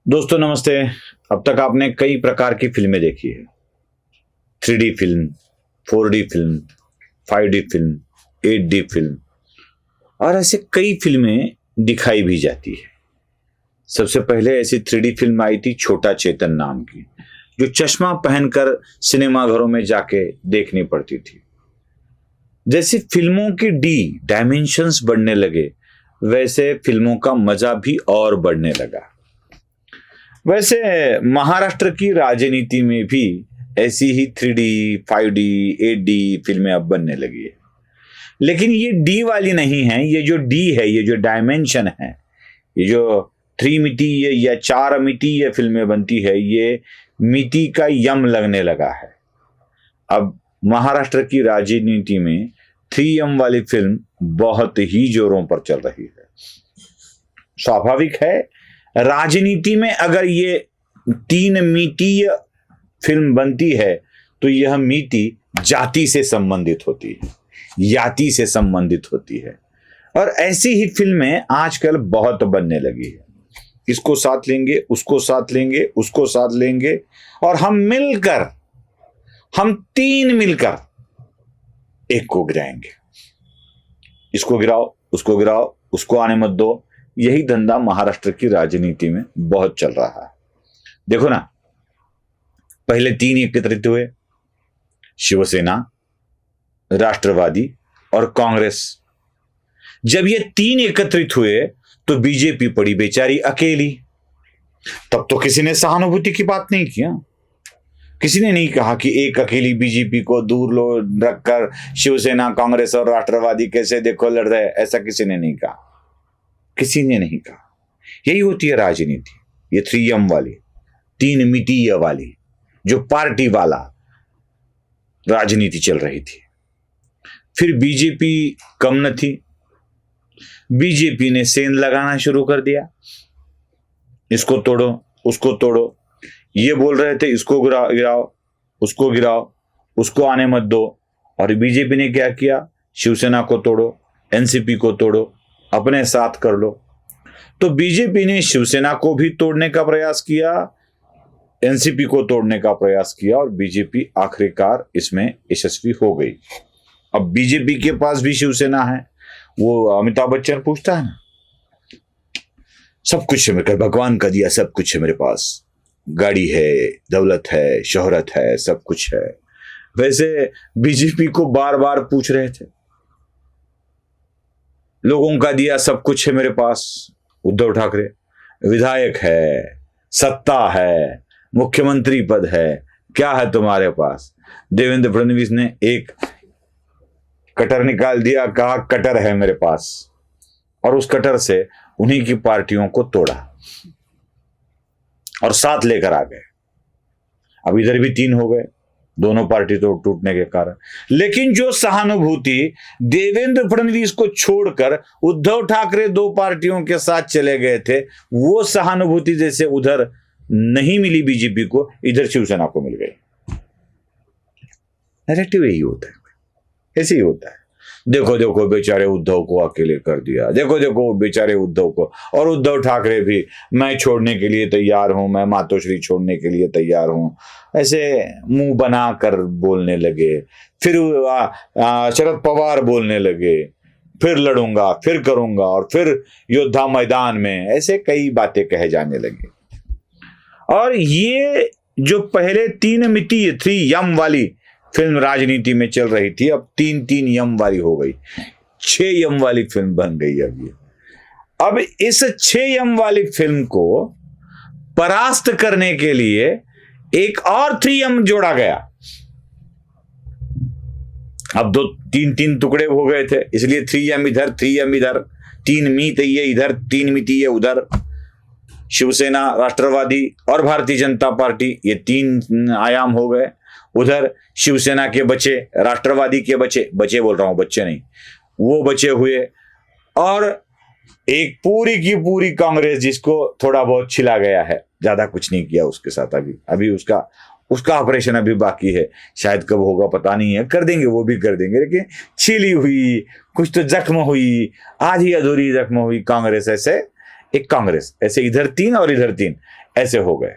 दोस्तों नमस्ते। अब तक आपने कई प्रकार की फिल्में देखी है। 3D film, 4D film, 5D film, 8D film और ऐसे कई फिल्में दिखाई भी जाती है। सबसे पहले ऐसी 3D फिल्म आई थी छोटा चेतन नाम की, जो चश्मा पहनकर सिनेमा घरों में जाके देखनी पड़ती थी। जैसे फिल्मों की डायमेंशंस बढ़ने लगे, वैसे फिल्मों का मजा भी और बढ़ने लगा। वैसे महाराष्ट्र की राजनीति में भी ऐसी ही 3D, 5D, 8D फिल्में अब बनने लगी है। लेकिन ये डी वाली नहीं है। ये जो डी है, ये जो डायमेंशन है, ये जो 3 मितीय या 4 मितीय फिल्में बनती है, ये मिति का यम लगने लगा है। अब महाराष्ट्र की राजनीति में 3M वाली फिल्म बहुत ही जोरों पर चल रही है। स्वाभाविक है, राजनीति में अगर ये 3 मितीय फिल्म बनती है तो यह मिति जाति से संबंधित होती है, याति से संबंधित होती है। और ऐसी ही फिल्में आजकल बहुत बनने लगी है। इसको साथ लेंगे, उसको साथ लेंगे, उसको साथ लेंगे और हम 3 मिलकर एक को गिराएंगे। इसको गिराओ, उसको गिराओ, उसको आने मत दो। यही धंधा महाराष्ट्र की राजनीति में बहुत चल रहा है। देखो ना, पहले 3 एकत्रित हुए, शिवसेना, राष्ट्रवादी और कांग्रेस। जब ये 3 एकत्रित हुए तो बीजेपी पड़ी बेचारी अकेली। तब तो किसी ने सहानुभूति की बात नहीं किया। किसी ने नहीं कहा कि एक अकेली बीजेपी को दूर लो रखकर शिवसेना, कांग्रेस और राष्ट्रवादी कैसे देखो लड़ रहे। ऐसा किसी ने नहीं कहा, किसी ने नहीं कहा। यही होती है राजनीति। ये 3M वाली, 3 मितीय वाली, जो पार्टी वाला राजनीति चल रही थी। फिर बीजेपी कम न थी, बीजेपी ने सेंध लगाना शुरू कर दिया। इसको तोड़ो, उसको तोड़ो। ये बोल रहे थे इसको गिराओ, उसको गिराओ, उसको आने मत दो। और बीजेपी ने क्या किया? शिवसेना को तोड़ो, एनसीपी को तोड़ो, अपने साथ कर लो। तो बीजेपी ने शिवसेना को भी तोड़ने का प्रयास किया, एनसीपी को तोड़ने का प्रयास किया और बीजेपी आखिरकार इसमें यशस्वी हो गई। अब बीजेपी के पास भी शिवसेना है। वो अमिताभ बच्चन पूछता है ना, सब कुछ है मेरे, भगवान का दिया सब कुछ है मेरे पास, गाड़ी है, दौलत है, शोहरत है, सब कुछ है। वैसे बीजेपी को बार बार पूछ रहे थे, लोगों का दिया सब कुछ है मेरे पास। उद्धव ठाकरे, विधायक है, सत्ता है, मुख्यमंत्री पद है, क्या है तुम्हारे पास? देवेंद्र फडणवीस ने एक कटर निकाल दिया, कहा कटर है मेरे पास, और उस कटर से उन्हीं की पार्टियों को तोड़ा और साथ लेकर आ गए। अब इधर भी 3 हो गए, दोनों पार्टी तो टूटने के कारण। लेकिन जो सहानुभूति देवेंद्र फडणवीस को छोड़कर उद्धव ठाकरे 2 पार्टियों के साथ चले गए थे, वो सहानुभूति जैसे उधर नहीं मिली बीजेपी को, इधर शिवसेना को मिल गई। नैरेटिव यही होता है, ऐसे ही होता है। देखो देखो बेचारे उद्धव को अकेले कर दिया, देखो देखो बेचारे उद्धव को। और उद्धव ठाकरे भी, मैं छोड़ने के लिए तैयार हूं, मैं मातोश्री छोड़ने के लिए तैयार हूं, ऐसे मुंह बनाकर बोलने लगे। फिर शरद पवार बोलने लगे, फिर लड़ूंगा, फिर करूंगा, और फिर योद्धा मैदान में, ऐसे कई बातें कहे जाने लगे। और ये जो पहले 3 मितीय 3M वाली फिल्म राजनीति में चल रही थी, अब 3-3M वाली हो गई, 6M वाली फिल्म बन गई। अब इस 6M वाली फिल्म को परास्त करने के लिए एक और 3M जोड़ा गया। अब 2-3 टुकड़े हो गए थे, इसलिए 3M इधर, 3M इधर, 3 मितीय इधर, 3 मितीय उधर। शिवसेना, राष्ट्रवादी और भारतीय जनता पार्टी, ये 3 आयाम हो गए। उधर शिवसेना के बचे, राष्ट्रवादी के बचे बोल रहा हूं, बच्चे नहीं, वो बचे हुए। और एक पूरी की पूरी कांग्रेस, जिसको थोड़ा बहुत छिला गया है, ज्यादा कुछ नहीं किया उसके साथ। अभी उसका ऑपरेशन अभी बाकी है, शायद कब होगा पता नहीं है, कर देंगे, वो भी कर देंगे। लेकिन छिली हुई, कुछ तो जख्म हुई, आधी अधूरी जख्म हुई कांग्रेस। ऐसे एक कांग्रेस, ऐसे इधर 3 और इधर 3, ऐसे हो गए।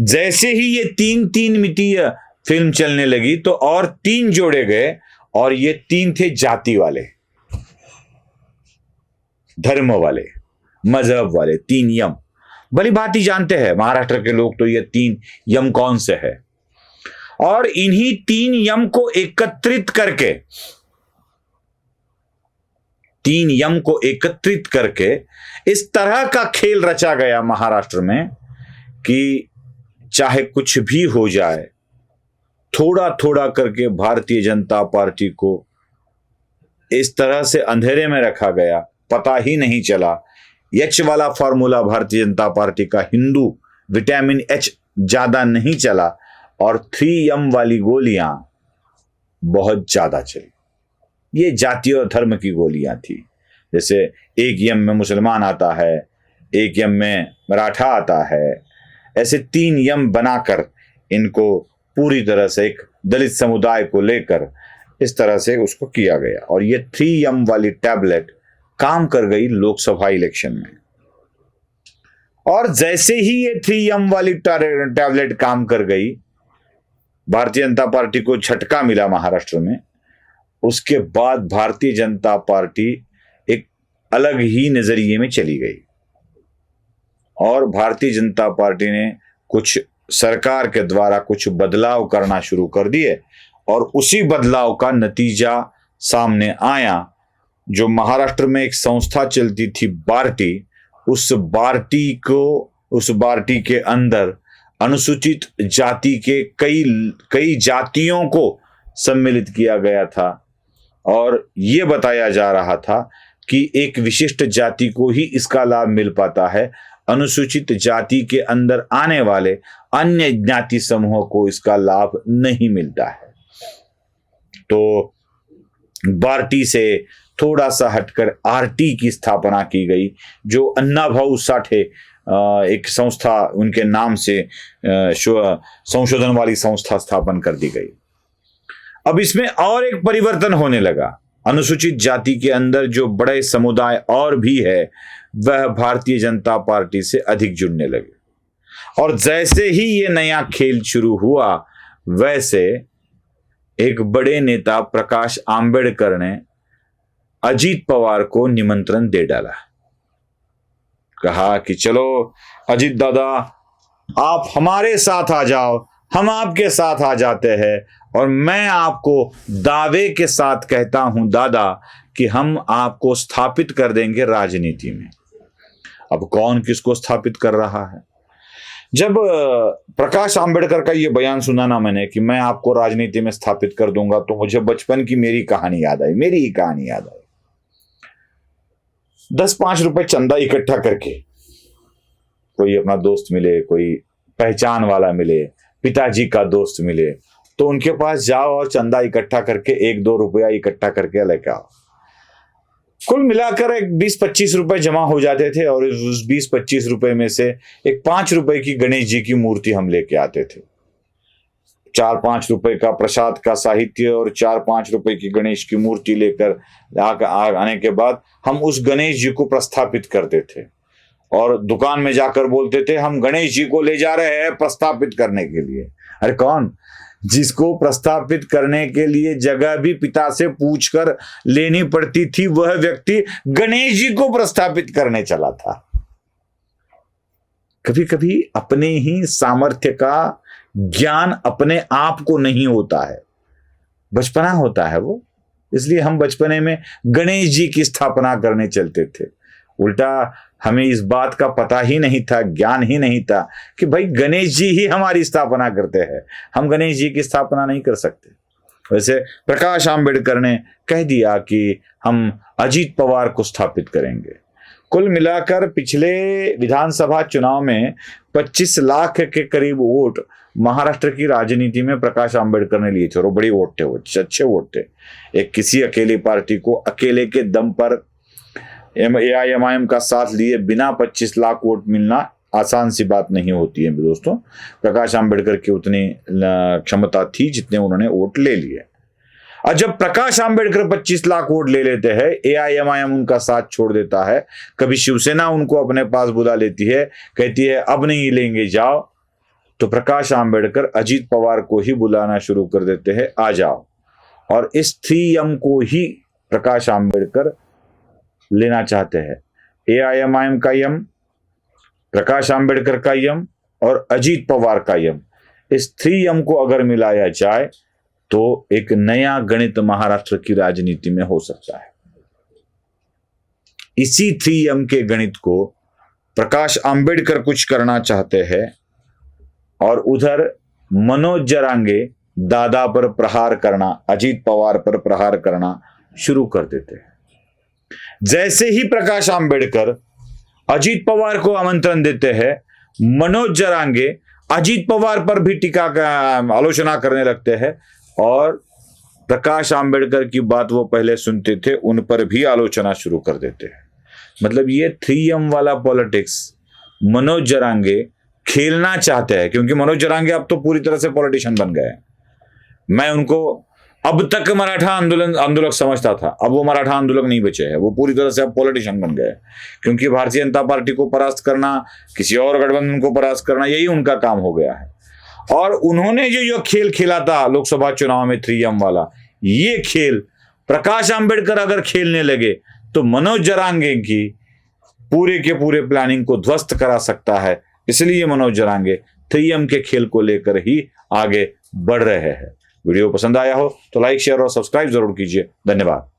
जैसे ही ये 3 मितीय फिल्म चलने लगी तो और 3 जोड़े गए, और ये 3 थे जाति वाले, धर्म वाले, मजहब वाले, 3 यम। भली भांति जानते हैं महाराष्ट्र के लोग तो ये 3 यम कौन से है। और इन्हीं 3 यम को एकत्रित करके, 3 यम को एकत्रित करके इस तरह का खेल रचा गया महाराष्ट्र में कि चाहे कुछ भी हो जाए, थोड़ा थोड़ा करके भारतीय जनता पार्टी को इस तरह से अंधेरे में रखा गया, पता ही नहीं चला। एच वाला फॉर्मूला भारतीय जनता पार्टी का, हिंदू विटामिन एच ज्यादा नहीं चला, और 3M वाली गोलियां बहुत ज्यादा चली। ये जाति और धर्म की गोलियां थी। जैसे एक यम में मुसलमान आता है, एक यम में मराठा आता है, ऐसे 3 यम बनाकर इनको पूरी तरह से एक दलित समुदाय को लेकर इस तरह से उसको किया गया। और ये 3M वाली टैबलेट काम कर गई लोकसभा इलेक्शन में। और जैसे ही ये 3M वाली टैबलेट काम कर गई, भारतीय जनता पार्टी को झटका मिला महाराष्ट्र में। उसके बाद भारतीय जनता पार्टी एक अलग ही नजरिए में चली गई, और भारतीय जनता पार्टी ने कुछ सरकार के द्वारा कुछ बदलाव करना शुरू कर दिए, और उसी बदलाव का नतीजा सामने आया। जो महाराष्ट्र में एक संस्था चलती थी बार्टी, उस बार्टी के अंदर अनुसूचित जाति के कई जातियों को सम्मिलित किया गया था, और ये बताया जा रहा था कि एक विशिष्ट जाति को ही इसका लाभ मिल पाता है, अनुसूचित जाति के अंदर आने वाले अन्य ज्ञाति समूहों को इसका लाभ नहीं मिलता है। तो बार्टी से थोड़ा सा हटकर आरटी की स्थापना की गई, जो अन्नाभाऊ साठे एक संस्था, उनके नाम से संशोधन वाली संस्था स्थापन कर दी गई। अब इसमें और एक परिवर्तन होने लगा। अनुसूचित जाति के अंदर जो बड़े समुदाय और भी है, वह भारतीय जनता पार्टी से अधिक जुड़ने लगे। और जैसे ही ये नया खेल शुरू हुआ, वैसे एक बड़े नेता प्रकाश आंबेडकर ने अजीत पवार को निमंत्रण दे डाला। कहा कि चलो अजीत दादा, आप हमारे साथ आ जाओ, हम आपके साथ आ जाते हैं, और मैं आपको दावे के साथ कहता हूं दादा कि हम आपको स्थापित कर देंगे राजनीति में। अब कौन किसको स्थापित कर रहा है? जब प्रकाश आंबेडकर का ये बयान सुना ना मैंने कि मैं आपको राजनीति में स्थापित कर दूंगा, तो मुझे बचपन की मेरी कहानी याद आई, मेरी ही कहानी याद आई। 10-5 रुपए चंदा इकट्ठा करके कोई अपना दोस्त मिले, कोई पहचान वाला मिले, पिताजी का दोस्त मिले, तो उनके पास जाओ और चंदा इकट्ठा करके 1-2 रुपया इकट्ठा करके लेके आओ। कुल मिलाकर एक 20-25 रुपए जमा हो जाते थे, और उस 20-25 रुपए में से एक 5 रुपए की गणेश जी की मूर्ति हम लेके आते थे। 4-5 रुपए का प्रसाद का साहित्य और 4-5 रुपए की गणेश की मूर्ति लेकर आने के बाद हम उस गणेश जी को प्रस्थापित करते थे, और दुकान में जाकर बोलते थे हम गणेश जी को ले जा रहे हैं प्रस्थापित करने के लिए। अरे कौन? जिसको प्रस्थापित करने के लिए जगह भी पिता से पूछकर लेनी पड़ती थी, वह व्यक्ति गणेश जी को प्रस्थापित करने चला था। कभी कभी अपने ही सामर्थ्य का ज्ञान अपने आप को नहीं होता है, बचपना होता है वो, इसलिए हम बचपने में गणेश जी की स्थापना करने चलते थे। उल्टा हमें इस बात का पता ही नहीं था, ज्ञान ही नहीं था कि भाई गणेश जी ही हमारी स्थापना करते हैं, हम गणेश जी की स्थापना नहीं कर सकते। वैसे प्रकाश आंबेडकर ने कह दिया कि हम अजीत पवार को स्थापित करेंगे। कुल मिलाकर पिछले विधानसभा चुनाव में 25 लाख के करीब वोट महाराष्ट्र की राजनीति में प्रकाश आंबेडकर ने लिए थे, और बड़ी वोट थे, वो अच्छे वोट थे। एक किसी अकेली पार्टी को अकेले के दम पर AIMIM का साथ लिए बिना 25 लाख वोट मिलना आसान सी बात नहीं होती है दोस्तों। प्रकाश आंबेडकर की उतनी क्षमता थी जितने उन्होंने वोट ले लिए। और जब प्रकाश आंबेडकर 25 लाख वोट ले लेते हैं, AIMIM उनका साथ छोड़ देता है, कभी शिवसेना उनको अपने पास बुला लेती है, कहती है अब नहीं लेंगे जाओ, तो प्रकाश आंबेडकर अजीत पवार को ही बुलाना शुरू कर देते हैं, आ जाओ। और इस 3M को ही प्रकाश आंबेडकर लेना चाहते हैं। AIMIM का यम, प्रकाश आंबेडकर का यम और अजीत पवार का यम, इस 3M को अगर मिलाया जाए तो एक नया गणित महाराष्ट्र की राजनीति में हो सकता है। इसी 3M के गणित को प्रकाश आंबेडकर कुछ करना चाहते हैं और उधर मनोज जरांगे दादा पर प्रहार करना, अजीत पवार पर प्रहार करना शुरू कर देते हैं। जैसे ही प्रकाश आंबेडकर अजीत पवार को आमंत्रण देते हैं, मनोज जरांगे अजीत पवार पर भी टीका का आलोचना करने लगते हैं और प्रकाश आंबेडकर की बात वो पहले सुनते थे उन पर भी आलोचना शुरू कर देते हैं। मतलब ये 3M वाला पॉलिटिक्स मनोज जरांगे खेलना चाहते हैं, क्योंकि मनोज जरांगे अब तो पूरी तरह से पॉलिटिशियन बन गए हैं। मैं उनको अब तक मराठा आंदोलक समझता था, अब वो मराठा आंदोलक नहीं बचे हैं, वो पूरी तरह से अब पॉलिटिशियन बन गए, क्योंकि भारतीय जनता पार्टी को परास्त करना, किसी और गठबंधन को परास्त करना, यही उनका काम हो गया है। और उन्होंने जो खेल खेला था लोकसभा चुनाव में 3M वाला, ये खेल प्रकाश आंबेडकर अगर खेलने लगे तो मनोज जरांगे की पूरे के पूरे प्लानिंग को ध्वस्त करा सकता है। इसलिए मनोज जरांगे 3M के खेल को लेकर ही आगे बढ़ रहे हैं। वीडियो पसंद आया हो तो लाइक, शेयर और सब्सक्राइब जरूर कीजिए। धन्यवाद।